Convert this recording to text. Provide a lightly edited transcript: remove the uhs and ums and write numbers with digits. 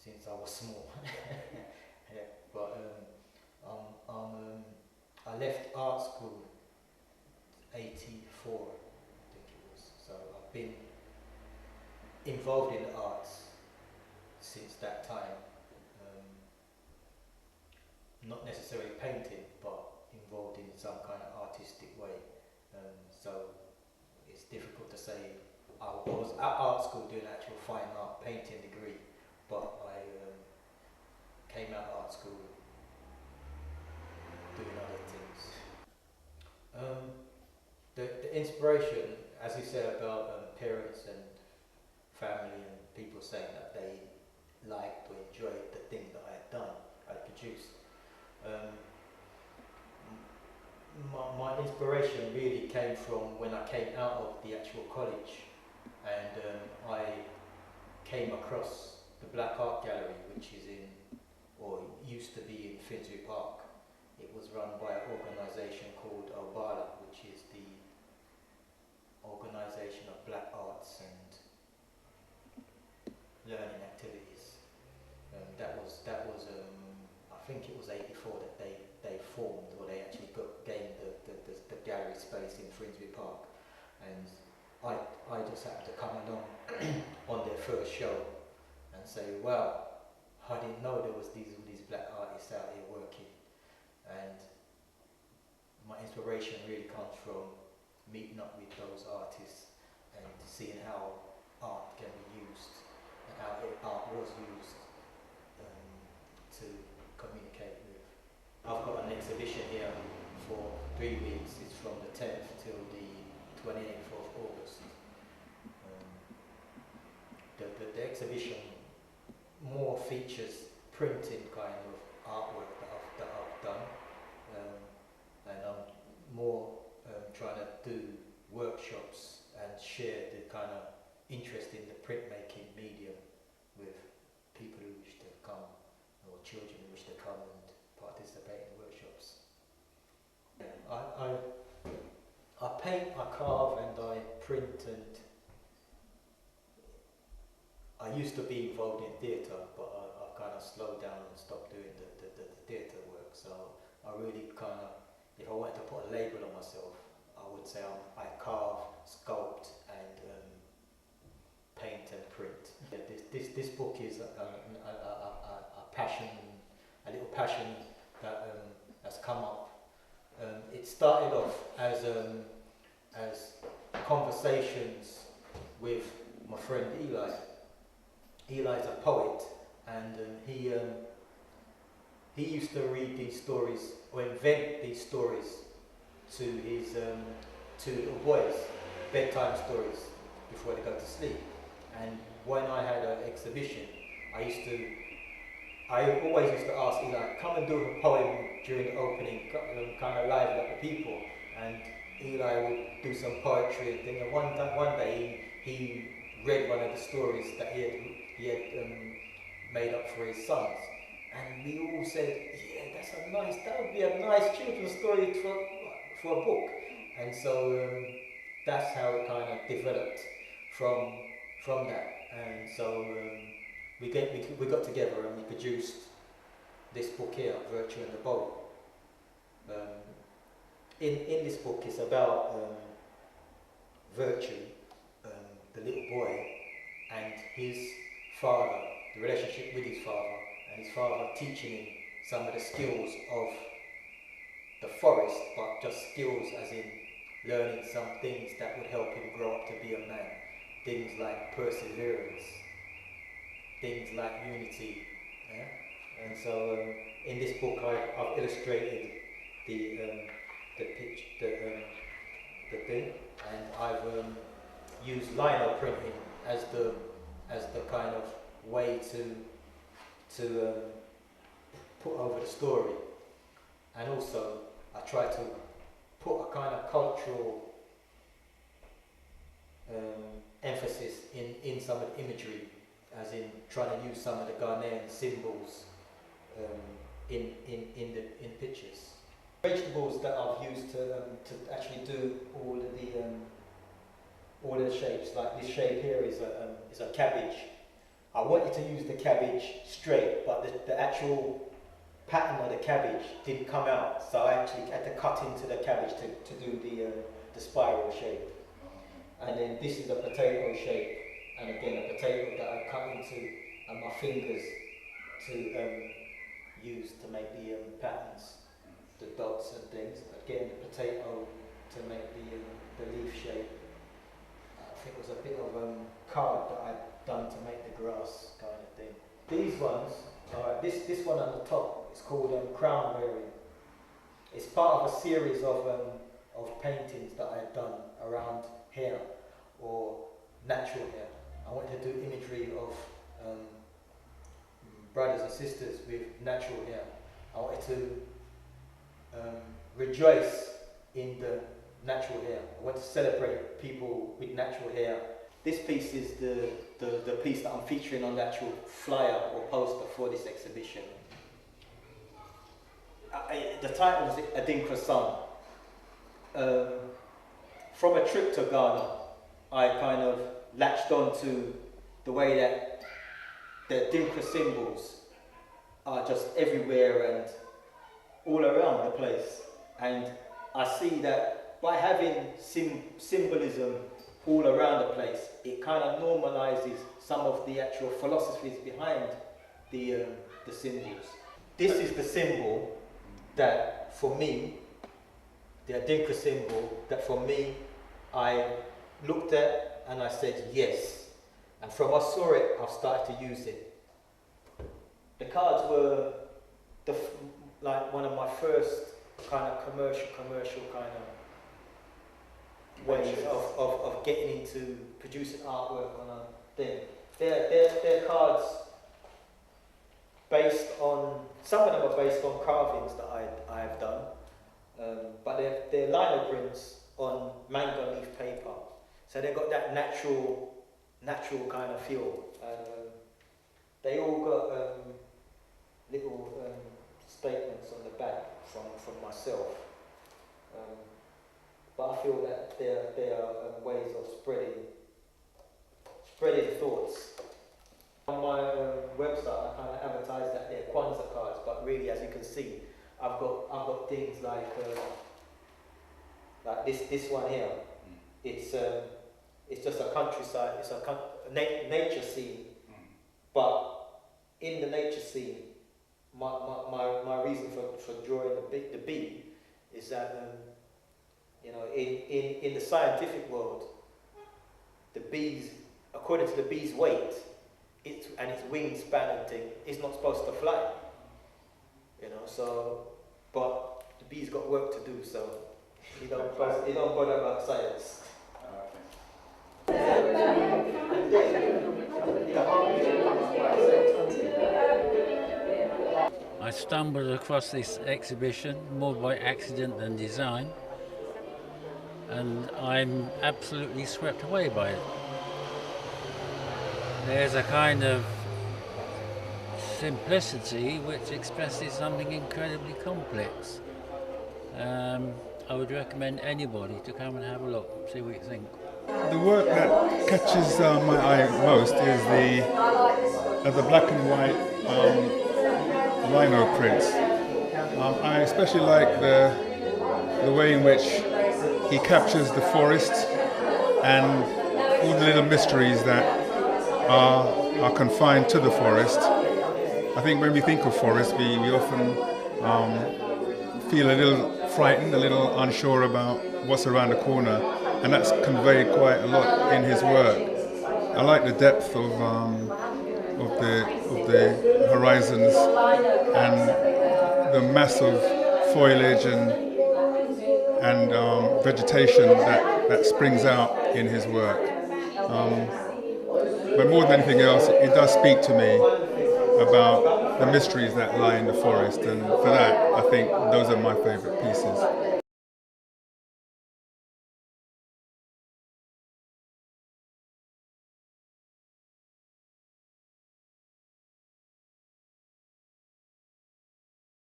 since I was small. Yeah, but I left art school 84, I think it was. So I've been involved in the arts since that time. Not necessarily painting, but involved in some kind of artistic way. So it's difficult to say. I was at art school doing actual fine art painting degree, but I came out of art school doing other things. The inspiration, as you said about parents and family and people saying that they liked or enjoyed the thing that I had done, I produced. My inspiration really came from when I came out of the actual college, and I came across the Black Art Gallery, which is in, or used to be in Finsbury Park. It was run by an organisation called Obala, which is the organisation of black arts and learning activities. I think it was 84 that they formed, or they actually gained the gallery space in Finsbury Park, and I just happened to come along on their first show and say, wow, I didn't know there was these black artists out here working. And my inspiration really comes from meeting up with those artists and seeing how art can be used and how art was used to communicate with. I've got an exhibition here for 3 weeks. It's from the 10th till the 28th of August. The exhibition more features printing kind of artwork that I've done, and I'm more trying to do workshops and share the kind of interest in the printmaking medium with people who wish to come, or children who wish to come and participate in workshops. I paint, I carve, and I print, and I used to be involved in theatre, but I've kind of slowed down and stopped doing the theatre work. So I really kind of, if I wanted to put a label on myself, I would say I carve, sculpt, and paint and print. This book is a passion, a little passion that has come up. It started off as conversations with my friend Eli. Eli's a poet, and he used to read these stories or invent these stories to his two little boys, bedtime stories before they go to sleep. And when I had an exhibition, I always used to ask Eli, come and do a poem during the opening, kind of liven up the people. And Eli would do some poetry and thing. And one day he read one of the stories that he had made up for his sons. And we all said, yeah, that would be a nice children's story for a book. And so that's how it kind of developed from that. And so we got together and we produced this book here, Virtue and the Bowl. In this book, it's about Virtue, the little boy, and his father, the relationship with his father, and his father teaching him some of the skills of the forest, but just skills as in learning some things that would help him grow up to be a man. Things like perseverance, things like unity. Yeah? And so in this book I've illustrated the thing, and I've used lino printing as the kind of way to put over the story. And also I try to put a kind of cultural emphasis in some of the imagery, as in trying to use some of the Ghanaian symbols in pictures. Vegetables that I've used to actually do all of the shapes. Like this shape here is a cabbage, I wanted to use the cabbage straight, but the actual pattern of the cabbage didn't come out, so I actually had to cut into the cabbage to do the spiral shape. And then this is a potato shape, and again a potato that I cut into, and my fingers to use to make the patterns, the dots and things. Again, the potato to make the leaf shape. I think it was a bit of card that I'd done to make the grass kind of thing. These ones, this one at the top is called crown wearing. It's part of a series of paintings that I had done around hair or natural hair. I wanted to do imagery of brothers and sisters with natural hair. I wanted to rejoice in the natural hair. I want to celebrate people with natural hair. This piece is the piece that I'm featuring on the actual flyer or poster for this exhibition. The title is Adinkra Song. From a trip to Ghana, I kind of latched on to the way that the Adinkra symbols are just everywhere and all around the place. And I see that by having symbolism all around the place, it kind of normalizes some of the actual philosophies behind the symbols. This is the symbol that for me, the Adinkra symbol, that for me, I looked at and I said yes. And from I saw it, I've started to use it. The cards were like one of my first kind of commercial kind of ways of getting into producing artwork on a thing. They're cards based on, some of them are based on carvings that I have done, but they're lino prints on mango leaf paper. So they've got that natural kind of feel. They all got little statements on the back from myself. But I feel that they are ways of spreading thoughts. On my website, I kind of advertise that they're Kwanzaa cards, but really, as you can see, I've got things like this one here. It's just a countryside. It's a nature scene, but in the nature scene, my reason for drawing the bee is that in the scientific world, the bees, according to the bee's weight, and its wingspan and thing, it's not supposed to fly. So, but the bee's got work to do, so he don't bother about science. I stumbled across this exhibition more by accident than design, and I'm absolutely swept away by it. There's a kind of simplicity which expresses something incredibly complex. I would recommend anybody to come and have a look, see what you think. The work that catches my eye most is the black and white lino prints. I especially like the way in which he captures the forest and all the little mysteries that are confined to the forest. I think when we think of forest, we often feel a little frightened, a little unsure about what's around the corner, and that's conveyed quite a lot in his work. I like the depth of the horizons and the mass of foliage and vegetation that springs out in his work. But more than anything else, it does speak to me about the mysteries that lie in the forest, and for that, I think those are my favourite pieces.